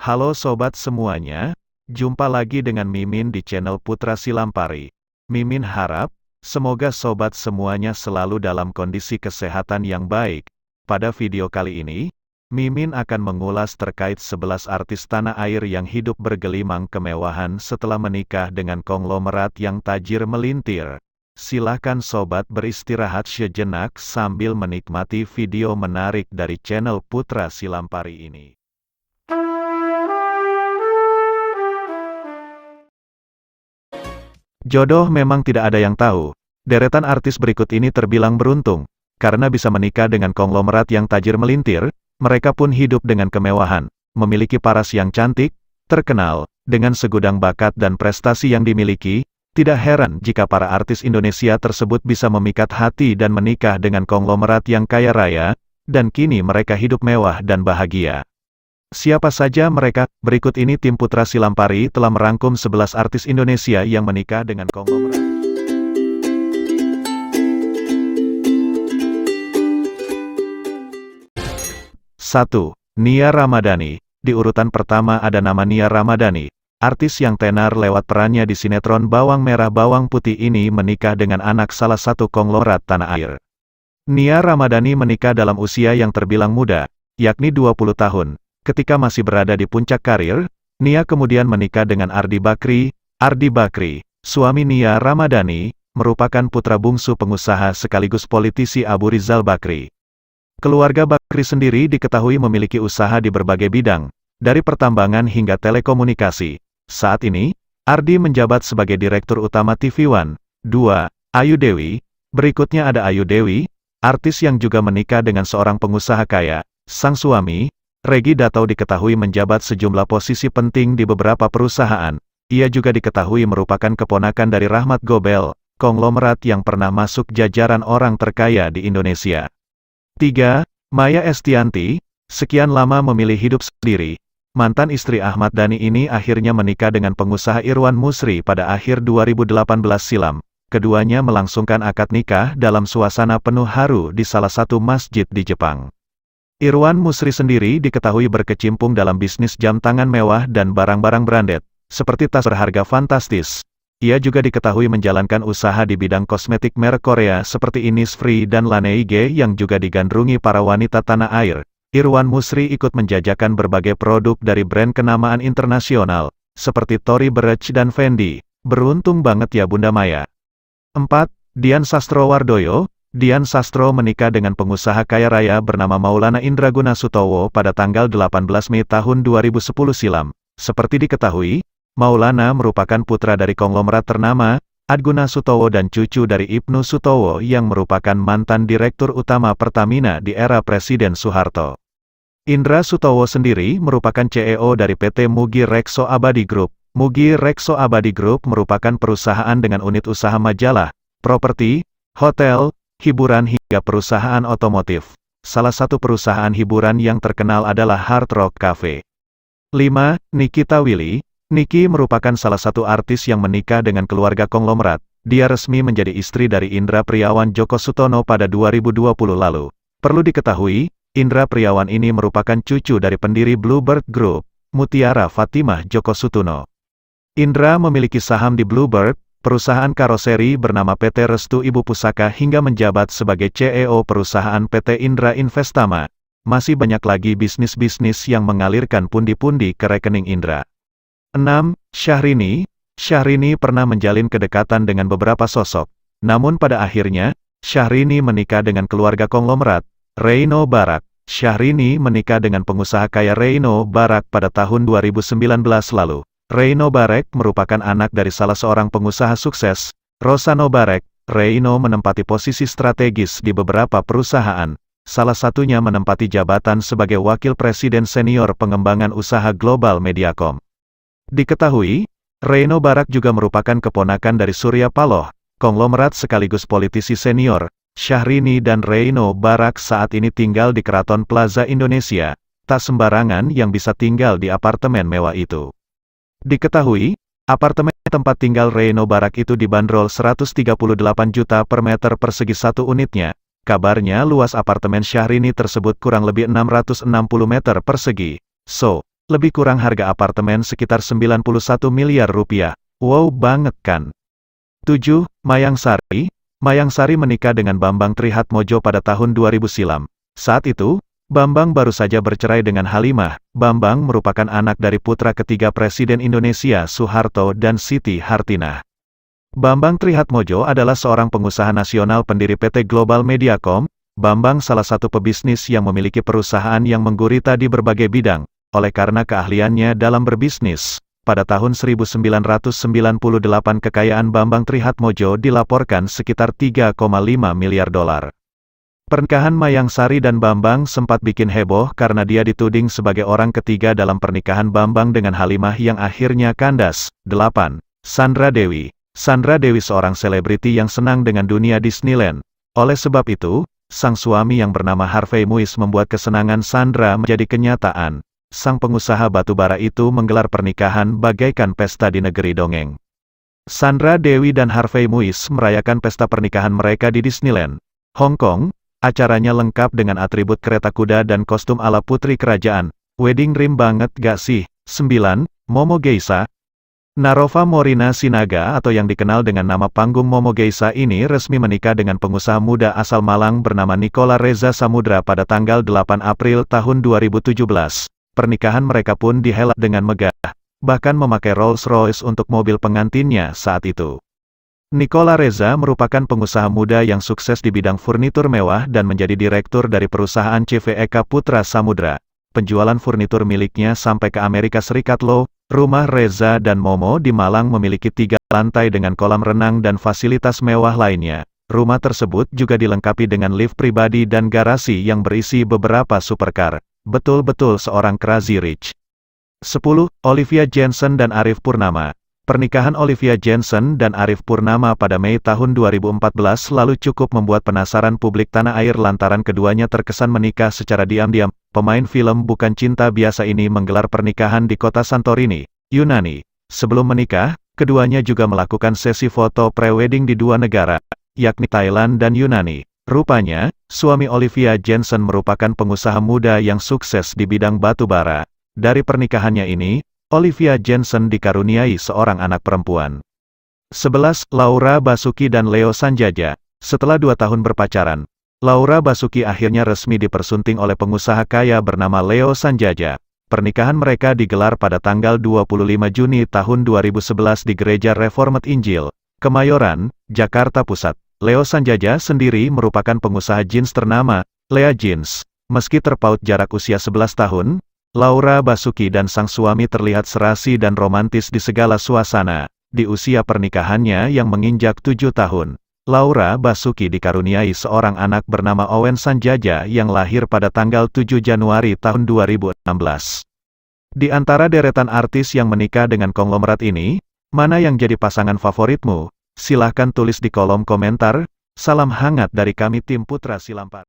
Halo sobat semuanya, jumpa lagi dengan Mimin di channel Putra Silampari. Mimin harap, semoga sobat semuanya selalu dalam kondisi kesehatan yang baik. Pada video kali ini, Mimin akan mengulas terkait 11 artis tanah air yang hidup bergelimang kemewahan setelah menikah dengan konglomerat yang tajir melintir. Silahkan sobat beristirahat sejenak sambil menikmati video menarik dari channel Putra Silampari ini. Jodoh memang tidak ada yang tahu. Deretan artis berikut ini terbilang beruntung, karena bisa menikah dengan konglomerat yang tajir melintir. Mereka pun hidup dengan kemewahan, memiliki paras yang cantik, terkenal, dengan segudang bakat dan prestasi yang dimiliki. Tidak heran jika para artis Indonesia tersebut bisa memikat hati dan menikah dengan konglomerat yang kaya raya, dan kini mereka hidup mewah dan bahagia. Siapa saja mereka? Berikut ini tim Putra Silampari telah merangkum 11 artis Indonesia yang menikah dengan konglomerat. 1. Nia Ramadhani. Di urutan pertama ada nama Nia Ramadhani. Artis yang tenar lewat perannya di sinetron Bawang Merah Bawang Putih ini menikah dengan anak salah satu konglomerat tanah air. Nia Ramadhani menikah dalam usia yang terbilang muda, yakni 20 tahun. Ketika masih berada di puncak karir, Nia kemudian menikah dengan Ardi Bakri. Ardi Bakri, suami Nia Ramadhani, merupakan putra bungsu pengusaha sekaligus politisi Abu Rizal Bakri. Keluarga Bakri sendiri diketahui memiliki usaha di berbagai bidang, dari pertambangan hingga telekomunikasi. Saat ini, Ardi menjabat sebagai Direktur Utama TV One. 2. Ayu Dewi. Berikutnya ada Ayu Dewi, artis yang juga menikah dengan seorang pengusaha kaya. Sang suami, Regi Datau, diketahui menjabat sejumlah posisi penting di beberapa perusahaan. Ia juga diketahui merupakan keponakan dari Rahmat Gobel, konglomerat yang pernah masuk jajaran orang terkaya di Indonesia. 3. Maya Estianti. Sekian lama memilih hidup sendiri, mantan istri Ahmad Dhani ini akhirnya menikah dengan pengusaha Irwan Musri pada akhir 2018 silam. Keduanya melangsungkan akad nikah dalam suasana penuh haru di salah satu masjid di Jepang. Irwan Musri sendiri diketahui berkecimpung dalam bisnis jam tangan mewah dan barang-barang branded, seperti tas berharga fantastis. Ia juga diketahui menjalankan usaha di bidang kosmetik merek Korea seperti Innisfree dan Laneige yang juga digandrungi para wanita tanah air. Irwan Musri ikut menjajakan berbagai produk dari brand kenamaan internasional, seperti Tory Burch dan Fendi. Beruntung banget ya Bunda Maya. 4. Dian Sastrowardoyo. Dian Sastro menikah dengan pengusaha kaya raya bernama Maulana Indraguna Sutowo pada tanggal 18 Mei tahun 2010 silam. Seperti diketahui, Maulana merupakan putra dari konglomerat ternama, Adguna Sutowo, dan cucu dari Ibnu Sutowo yang merupakan mantan Direktur Utama Pertamina di era Presiden Soeharto. Indra Sutowo sendiri merupakan CEO dari PT Mugi Rekso Abadi Group. Mugi Rekso Abadi Group merupakan perusahaan dengan unit usaha majalah, properti, hotel, hiburan hingga perusahaan otomotif. Salah satu perusahaan hiburan yang terkenal adalah Hard Rock Cafe. 5. Nikita Willy. Niki merupakan salah satu artis yang menikah dengan keluarga konglomerat. Dia resmi menjadi istri dari Indra Priawan Joko Sutono pada 2020 lalu. Perlu diketahui, Indra Priawan ini merupakan cucu dari pendiri Bluebird Group, Mutiara Fatimah Joko Sutono. Indra memiliki saham di Bluebird, perusahaan karoseri bernama PT Restu Ibu Pusaka, hingga menjabat sebagai CEO perusahaan PT Indra Investama. Masih banyak lagi bisnis-bisnis yang mengalirkan pundi-pundi ke rekening Indra. 6. Syahrini. Syahrini pernah menjalin kedekatan dengan beberapa sosok, namun pada akhirnya, Syahrini menikah dengan keluarga konglomerat, Reino Barak. Syahrini menikah dengan pengusaha kaya Reino Barak pada tahun 2019 lalu. Reino Barak merupakan anak dari salah seorang pengusaha sukses, Rosano Barak. Reino menempati posisi strategis di beberapa perusahaan, salah satunya menempati jabatan sebagai Wakil Presiden Senior Pengembangan Usaha Global Mediacom. Diketahui, Reino Barak juga merupakan keponakan dari Surya Paloh, konglomerat sekaligus politisi senior. Syahrini dan Reino Barak saat ini tinggal di Keraton Plaza Indonesia. Tak sembarangan yang bisa tinggal di apartemen mewah itu. Diketahui, apartemen tempat tinggal Reino Barak itu dibanderol 138 juta per meter persegi satu unitnya. Kabarnya luas apartemen Syahrini tersebut kurang lebih 660 meter persegi. So, Lebih kurang harga apartemen sekitar 91 miliar rupiah. Wow banget kan? 7. Mayang Sari. Mayang Sari menikah dengan Bambang Trihatmodjo pada tahun 2000 silam. Saat itu, Bambang baru saja bercerai dengan Halimah. Bambang merupakan anak dari putra ketiga Presiden Indonesia Soeharto dan Siti Hartinah. Bambang Trihatmodjo adalah seorang pengusaha nasional pendiri PT Global Mediacom. Bambang salah satu pebisnis yang memiliki perusahaan yang menggurita di berbagai bidang. Oleh karena keahliannya dalam berbisnis, pada tahun 1998 kekayaan Bambang Trihatmodjo dilaporkan sekitar 3,5 miliar dolar. Pernikahan Mayang Sari dan Bambang sempat bikin heboh karena dia dituding sebagai orang ketiga dalam pernikahan Bambang dengan Halimah yang akhirnya kandas. 8. Sandra Dewi. Sandra Dewi seorang selebriti yang senang dengan dunia Disneyland. Oleh sebab itu, sang suami yang bernama Harvey Muiz membuat kesenangan Sandra menjadi kenyataan. Sang pengusaha batubara itu menggelar pernikahan bagaikan pesta di negeri dongeng. Sandra Dewi dan Harvey Muiz merayakan pesta pernikahan mereka di Disneyland, Hong Kong. Acaranya lengkap dengan atribut kereta kuda dan kostum ala putri kerajaan. Wedding dream banget gak sih? 9. Momo Geisa. Narova Morina Sinaga atau yang dikenal dengan nama panggung Momo Geisa ini resmi menikah dengan pengusaha muda asal Malang bernama Nicola Reza Samudra pada tanggal 8 April tahun 2017. Pernikahan mereka pun dihelat dengan megah, bahkan memakai Rolls-Royce untuk mobil pengantinnya saat itu. Nicola Reza merupakan pengusaha muda yang sukses di bidang furnitur mewah dan menjadi direktur dari perusahaan CV Eka Putra Samudra. Penjualan furnitur miliknya sampai ke Amerika Serikat loh. Rumah Reza dan Momo di Malang memiliki 3 lantai dengan kolam renang dan fasilitas mewah lainnya. Rumah tersebut juga dilengkapi dengan lift pribadi dan garasi yang berisi beberapa supercar. Betul-betul seorang crazy rich. 10. Olivia Jensen dan Arif Purnama. Pernikahan Olivia Jensen dan Arif Purnama pada Mei tahun 2014 lalu cukup membuat penasaran publik tanah air lantaran keduanya terkesan menikah secara diam-diam. Pemain film Bukan Cinta Biasa ini menggelar pernikahan di kota Santorini, Yunani. Sebelum menikah, keduanya juga melakukan sesi foto pre-wedding di 2 negara, yakni Thailand dan Yunani. Rupanya, suami Olivia Jensen merupakan pengusaha muda yang sukses di bidang batu bara. Dari pernikahannya ini, Olivia Jensen dikaruniai seorang anak perempuan. 11. Laura Basuki dan Leo Sanjaja. Setelah 2 tahun berpacaran, Laura Basuki akhirnya resmi dipersunting oleh pengusaha kaya bernama Leo Sanjaja. Pernikahan mereka digelar pada tanggal 25 Juni tahun 2011 di Gereja Reformed Injil, Kemayoran, Jakarta Pusat. Leo Sanjaja sendiri merupakan pengusaha jeans ternama, Lea Jeans. Meski terpaut jarak usia 11 tahun, Laura Basuki dan sang suami terlihat serasi dan romantis di segala suasana. Di usia pernikahannya yang menginjak 7 tahun, Laura Basuki dikaruniai seorang anak bernama Owen Sanjaja yang lahir pada tanggal 7 Januari tahun 2016. Di antara deretan artis yang menikah dengan konglomerat ini, mana yang jadi pasangan favoritmu? Silahkan tulis di kolom komentar. Salam hangat dari kami tim Putra Silampar.